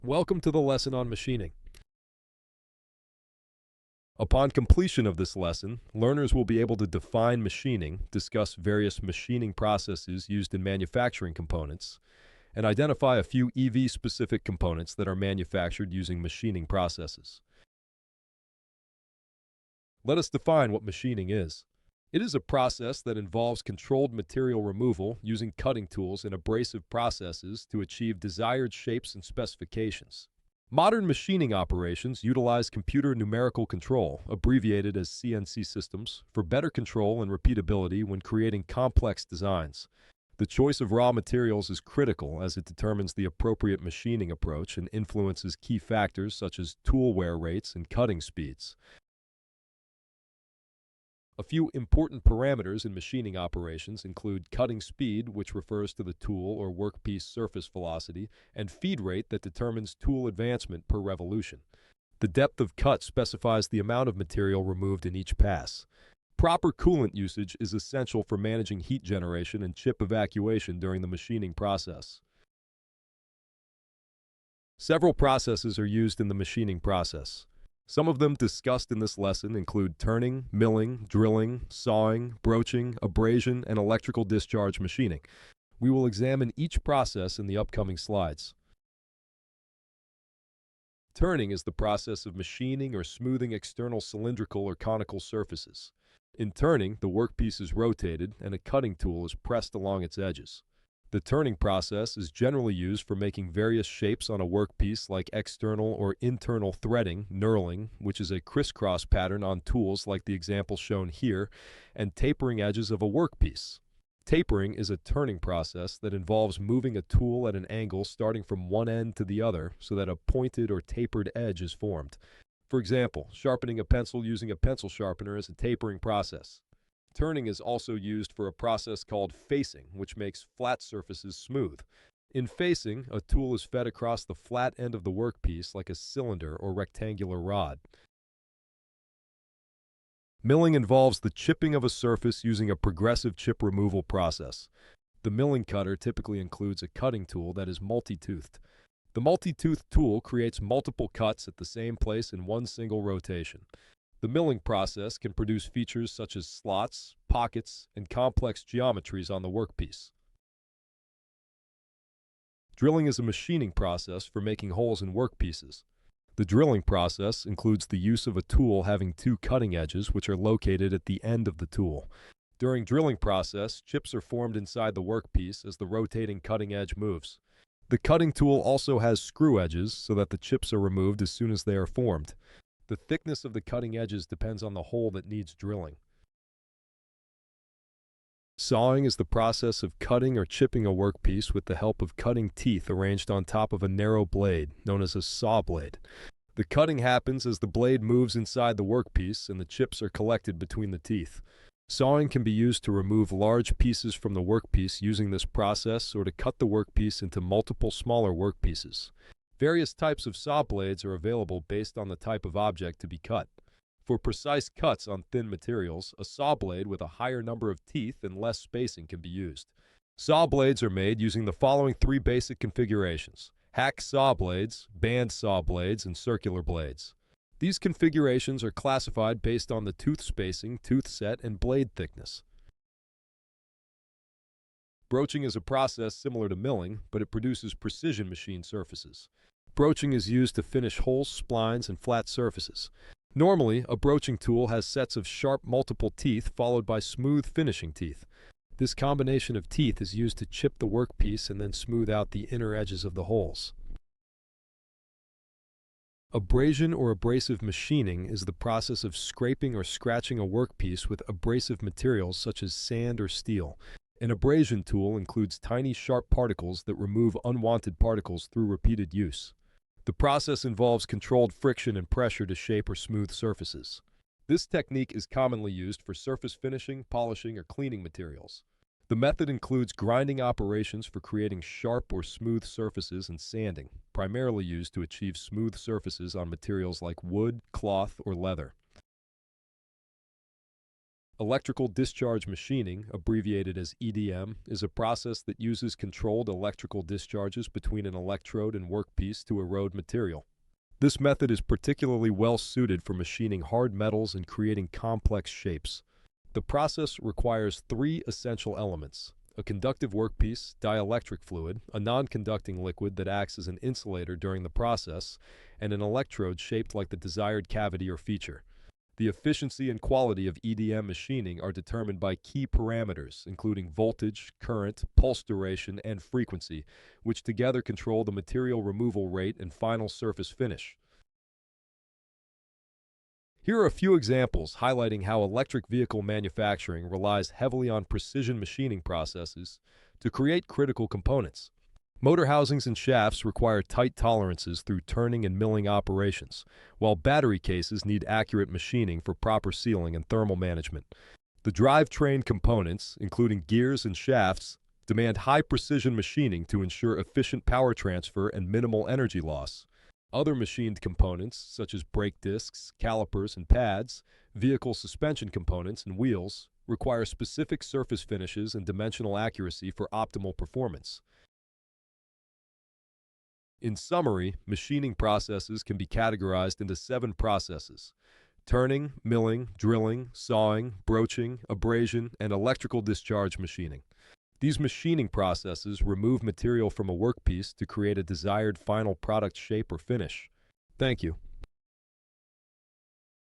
Welcome to the lesson on machining. Upon completion of this lesson, learners will be able to define machining, discuss various machining processes used in manufacturing components, and identify a few EV-specific components that are manufactured using machining processes. Let us define what machining is. It is a process that involves controlled material removal using cutting tools and abrasive processes to achieve desired shapes and specifications. Modern machining operations utilize computer numerical control, abbreviated as CNC systems, for better control and repeatability when creating complex designs. The choice of raw materials is critical as it determines the appropriate machining approach and influences key factors such as tool wear rates and cutting speeds. A few important parameters in machining operations include cutting speed, which refers to the tool or workpiece surface velocity, and feed rate that determines tool advancement per revolution. The depth of cut specifies the amount of material removed in each pass. Proper coolant usage is essential for managing heat generation and chip evacuation during the machining process. Several processes are used in the machining process. Some of them discussed in this lesson include turning, milling, drilling, sawing, broaching, abrasion, and electrical discharge machining. We will examine each process in the upcoming slides. Turning is the process of machining or smoothing external cylindrical or conical surfaces. In turning, the workpiece is rotated and a cutting tool is pressed along its edges. The turning process is generally used for making various shapes on a workpiece like external or internal threading, knurling, which is a crisscross pattern on tools like the example shown here, and tapering edges of a workpiece. Tapering is a turning process that involves moving a tool at an angle starting from one end to the other so that a pointed or tapered edge is formed. For example, sharpening a pencil using a pencil sharpener is a tapering process. Turning is also used for a process called facing, which makes flat surfaces smooth. In facing, a tool is fed across the flat end of the workpiece like a cylinder or rectangular rod. Milling involves the chipping of a surface using a progressive chip removal process. The milling cutter typically includes a cutting tool that is multi-toothed. The multi-toothed tool creates multiple cuts at the same place in one single rotation. The milling process can produce features such as slots, pockets, and complex geometries on the workpiece. Drilling is a machining process for making holes in workpieces. The drilling process includes the use of a tool having two cutting edges which are located at the end of the tool. During drilling process, chips are formed inside the workpiece as the rotating cutting edge moves. The cutting tool also has screw edges so that the chips are removed as soon as they are formed. The thickness of the cutting edges depends on the hole that needs drilling. Sawing is the process of cutting or chipping a workpiece with the help of cutting teeth arranged on top of a narrow blade, known as a saw blade. The cutting happens as the blade moves inside the workpiece and the chips are collected between the teeth. Sawing can be used to remove large pieces from the workpiece using this process or to cut the workpiece into multiple smaller workpieces. Various types of saw blades are available based on the type of object to be cut. For precise cuts on thin materials, a saw blade with a higher number of teeth and less spacing can be used. Saw blades are made using the following three basic configurations: hack saw blades, band saw blades, and circular blades. These configurations are classified based on the tooth spacing, tooth set, and blade thickness. Broaching is a process similar to milling, but it produces precision machine surfaces. Broaching is used to finish holes, splines, and flat surfaces. Normally, a broaching tool has sets of sharp multiple teeth followed by smooth finishing teeth. This combination of teeth is used to chip the workpiece and then smooth out the inner edges of the holes. Abrasion or abrasive machining is the process of scraping or scratching a workpiece with abrasive materials such as sand or steel. An abrasion tool includes tiny sharp particles that remove unwanted particles through repeated use. The process involves controlled friction and pressure to shape or smooth surfaces. This technique is commonly used for surface finishing, polishing, or cleaning materials. The method includes grinding operations for creating sharp or smooth surfaces and sanding, primarily used to achieve smooth surfaces on materials like wood, cloth, or leather. Electrical discharge machining, abbreviated as EDM, is a process that uses controlled electrical discharges between an electrode and workpiece to erode material. This method is particularly well suited for machining hard metals and creating complex shapes. The process requires three essential elements: a conductive workpiece, dielectric fluid, a non-conducting liquid that acts as an insulator during the process, and an electrode shaped like the desired cavity or feature. The efficiency and quality of EDM machining are determined by key parameters, including voltage, current, pulse duration, and frequency, which together control the material removal rate and final surface finish. Here are a few examples highlighting how electric vehicle manufacturing relies heavily on precision machining processes to create critical components. Motor housings and shafts require tight tolerances through turning and milling operations, while battery cases need accurate machining for proper sealing and thermal management. The drivetrain components, including gears and shafts, demand high-precision machining to ensure efficient power transfer and minimal energy loss. Other machined components, such as brake discs, calipers, and pads, vehicle suspension components, and wheels, require specific surface finishes and dimensional accuracy for optimal performance. In summary, machining processes can be categorized into 7 processes: turning, milling, drilling, sawing, broaching, abrasion, and electrical discharge machining. These machining processes remove material from a workpiece to create a desired final product shape or finish. Thank you.